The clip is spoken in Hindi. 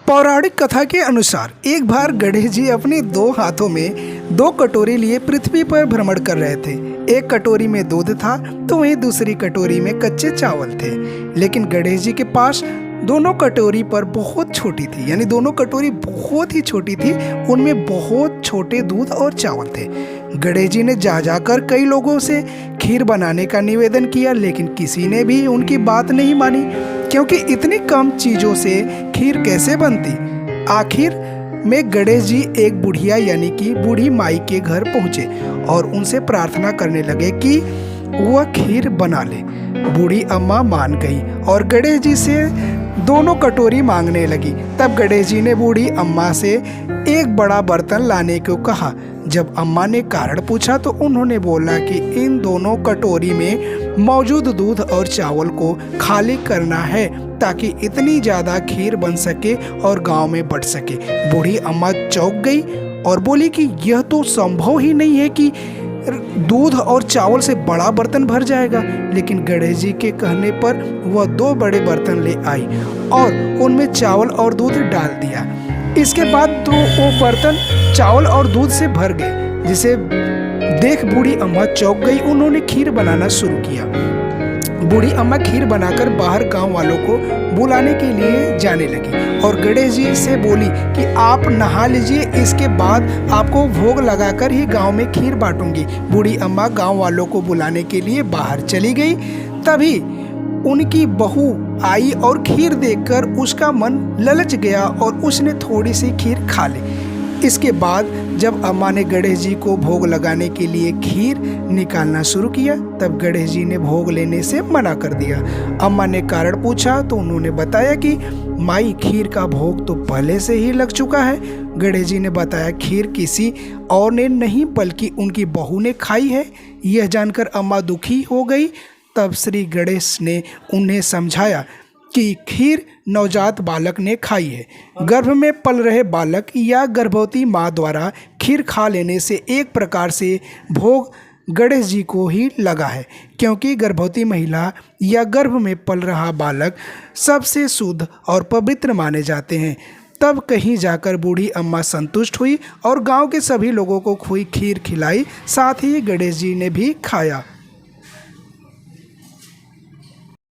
पौराणिक कथा के अनुसार एक बार गणेश जी अपने दो हाथों में दो कटोरी लिए पृथ्वी पर भ्रमण कर रहे थे। एक कटोरी में दूध था तो वहीं दूसरी कटोरी में कच्चे चावल थे। लेकिन गणेश जी के पास दोनों कटोरी पर बहुत छोटी थी, यानी दोनों कटोरी बहुत ही छोटी थी, उनमें बहुत छोटे दूध और चावल थे। गणेश जी ने जा जाकर कई लोगों से खीर बनाने का निवेदन किया, लेकिन किसी ने भी उनकी बात नहीं मानी, क्योंकि इतनी कम चीज़ों से खीर कैसे बनती। आखिर में गणेश जी एक बुढ़िया यानी कि बूढ़ी माई के घर पहुँचे और उनसे प्रार्थना करने लगे कि वह खीर बना ले। बूढ़ी अम्मा मान गई और गणेश जी से दोनों कटोरी मांगने लगी। तब गणेश जी ने बूढ़ी अम्मा से एक बड़ा बर्तन लाने को कहा। जब अम्मा ने कारण पूछा तो उन्होंने बोला कि इन दोनों कटोरी में मौजूद दूध और चावल को खाली करना है ताकि इतनी ज़्यादा खीर बन सके और गांव में बंट सके। बूढ़ी अम्मा चौंक गई और बोली कि यह तो संभव ही नहीं है कि दूध और चावल से बड़ा बर्तन भर जाएगा। लेकिन गणेश जी के कहने पर वह दो बड़े बर्तन ले आई और उनमें चावल और दूध डाल दिया। इसके बाद तो वो बर्तन चावल और दूध से भर गए, जिसे देख बूढ़ी अम्मा चौंक गई। उन्होंने खीर बनाना शुरू किया। बूढ़ी अम्मा खीर बनाकर बाहर गांव वालों को बुलाने के लिए जाने लगी और गणेश जी से बोली कि आप नहा लीजिए, इसके बाद आपको भोग लगाकर ही गांव में खीर बांटूंगी। बूढ़ी अम्मा गांव वालों को बुलाने के लिए बाहर चली गई। तभी उनकी बहू आई और खीर देखकर उसका मन ललच गया और उसने थोड़ी सी खीर खा ली। इसके बाद जब अम्मा ने गणेश जी को भोग लगाने के लिए खीर निकालना शुरू किया, तब गणेश जी ने भोग लेने से मना कर दिया। अम्मा ने कारण पूछा तो उन्होंने बताया कि माई, खीर का भोग तो पहले से ही लग चुका है। गणेश जी ने बताया खीर किसी और ने नहीं बल्कि उनकी बहू ने खाई है। यह जानकर अम्मा दुखी हो गई। तब श्री गणेश ने उन्हें समझाया कि खीर नवजात बालक ने खाई है। गर्भ में पल रहे बालक या गर्भवती माँ द्वारा खीर खा लेने से एक प्रकार से भोग गणेश जी को ही लगा है, क्योंकि गर्भवती महिला या गर्भ में पल रहा बालक सबसे शुद्ध और पवित्र माने जाते हैं। तब कहीं जाकर बूढ़ी अम्मा संतुष्ट हुई और गांव के सभी लोगों को खुई खीर खिलाई, साथ ही गणेश जी ने भी खाया।